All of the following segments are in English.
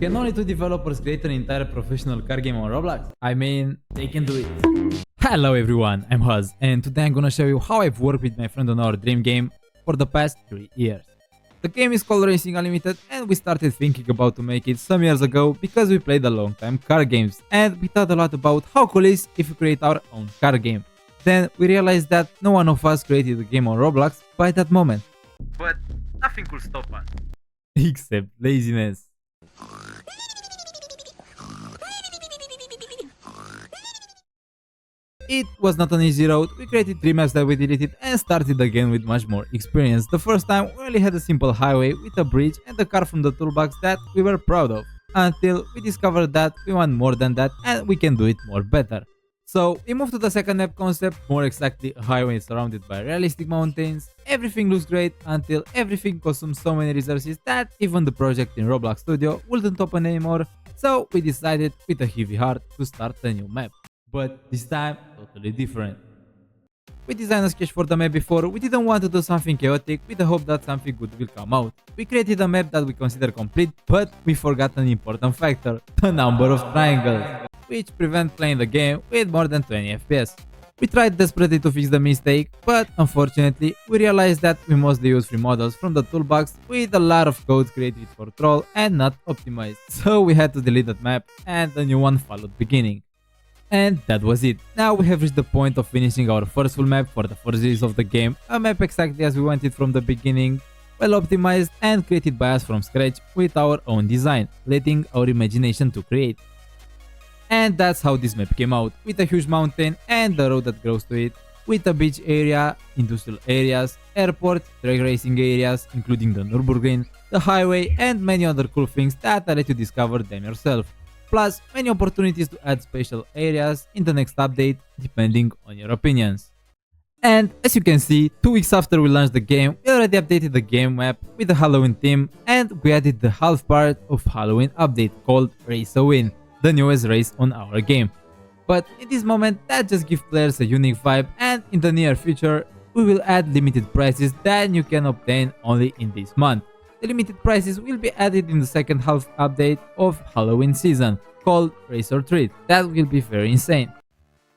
Can only two developers create an entire professional car game on Roblox? I mean, they can do it. Hello everyone, I'm Haz, and today I'm gonna show you how I've worked with my friend on our dream game for the past 3 years. The game is called Racing Unlimited, and we started thinking about to make it some years ago because we played a long time car games, and we thought a lot about how cool it is if we create our own car game. Then we realized that no one of us created a game on Roblox by that moment. But nothing could stop us. Except laziness. It was not an easy road. We created 3 maps that we deleted and started again with much more experience. The first time we only had a simple highway with a bridge and a car from the toolbox that we were proud of, until we discovered that we want more than that and we can do it more better. So we moved to the second map concept, more exactly a highway surrounded by realistic mountains. Everything looks great until everything consumes so many resources that even the project in Roblox Studio wouldn't open anymore, so we decided with a heavy heart to start a new map. But this time, totally different. We designed a sketch for the map before. We didn't want to do something chaotic with the hope that something good will come out. We created a map that we consider complete, but we forgot an important factor, the number of triangles, which prevent playing the game with more than 20 FPS. We tried desperately to fix the mistake, but unfortunately, we realized that we mostly use free models from the toolbox with a lot of code created for troll and not optimized. So we had to delete that map and a new one followed beginning. And that was it. Now we have reached the point of finishing our first full map for the first release of the game, a map exactly as we wanted from the beginning, well optimized and created by us from scratch with our own design, letting our imagination to create. And that's how this map came out, with a huge mountain and the road that grows to it, with a beach area, industrial areas, airport, drag racing areas, including the Nürburgring, the highway and many other cool things that I'll let you discover them yourself. Plus many opportunities to add special areas in the next update depending on your opinions. And as you can see, 2 weeks after we launched the game, we already updated the game map with the Halloween theme and we added the half part of Halloween update called Race a Win, the newest race on our game. But in this moment that just gives players a unique vibe, and in the near future we will add limited prizes that you can obtain only in this month. The limited prizes will be added in the second half update of Halloween season, called Race or Treat. That will be very insane.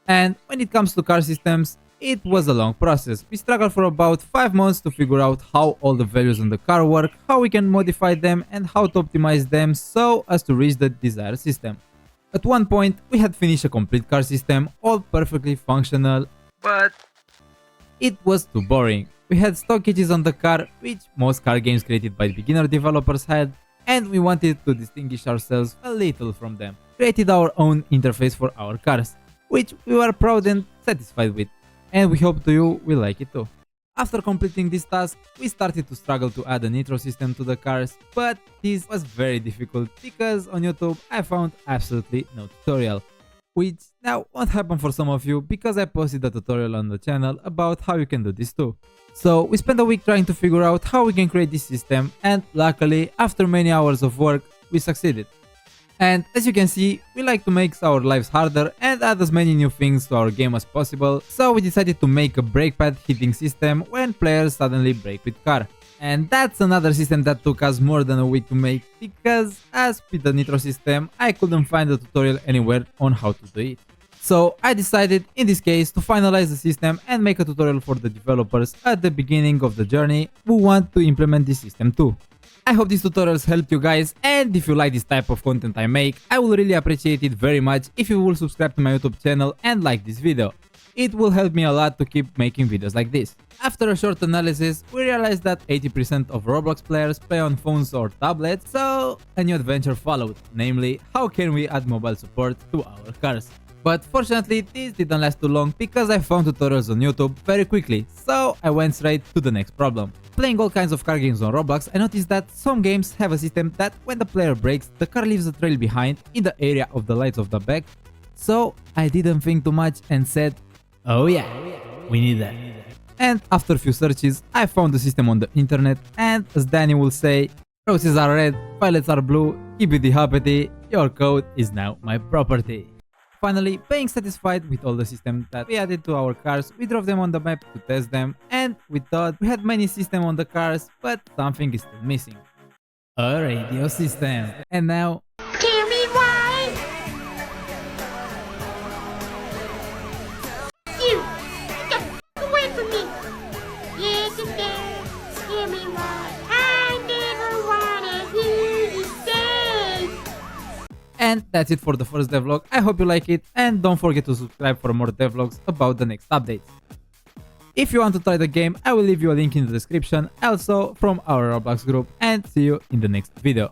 And when it comes to car systems, it was a long process. We struggled for about 5 months to figure out how all the values on the car work, how we can modify them and how to optimize them so as to reach the desired system. At one point, we had finished a complete car system, all perfectly functional, but it was too boring. We had stock edges on the car, which most car games created by beginner developers had, and we wanted to distinguish ourselves a little from them. Created our own interface for our cars, which we were proud and satisfied with, and we hope you will like it too. After completing this task, we started to struggle to add a nitro system to the cars, but this was very difficult because on YouTube I found absolutely no tutorial. Which now won't happen for some of you because I posted a tutorial on the channel about how you can do this too. So we spent a week trying to figure out how we can create this system, and luckily after many hours of work we succeeded. And as you can see, we like to make our lives harder and add as many new things to our game as possible, so we decided to make a brake pad hitting system when players suddenly brake with car. And that's another system that took us more than a week to make, because as with the nitro system, I couldn't find a tutorial anywhere on how to do it. So I decided in this case to finalize the system and make a tutorial for the developers at the beginning of the journey who want to implement this system too. I hope these tutorials helped you guys, and if you like this type of content I make, I will really appreciate it very much if you will subscribe to my YouTube channel and like this video. It will help me a lot to keep making videos like this. After a short analysis, we realized that 80% of Roblox players play on phones or tablets, so a new adventure followed, namely how can we add mobile support to our cars. But fortunately this didn't last too long because I found tutorials on YouTube very quickly, so I went straight to the next problem. Playing all kinds of car games on Roblox, I noticed that some games have a system that when the player brakes, the car leaves a trail behind in the area of the lights of the back. So I didn't think too much and said, oh yeah, we need that. And after a few searches, I found the system on the internet, and as Danny will say, roses are red, violets are blue, hippity hoppity, your code is now my property. Finally, being satisfied with all the systems that we added to our cars, we drove them on the map to test them, and we thought we had many systems on the cars, but something is still missing. A radio system. And now And that's it for the first devlog. I hope you like it, and don't forget to subscribe for more devlogs about the next updates. If you want to try the game, I will leave you a link in the description, also from our Roblox group, and see you in the next video.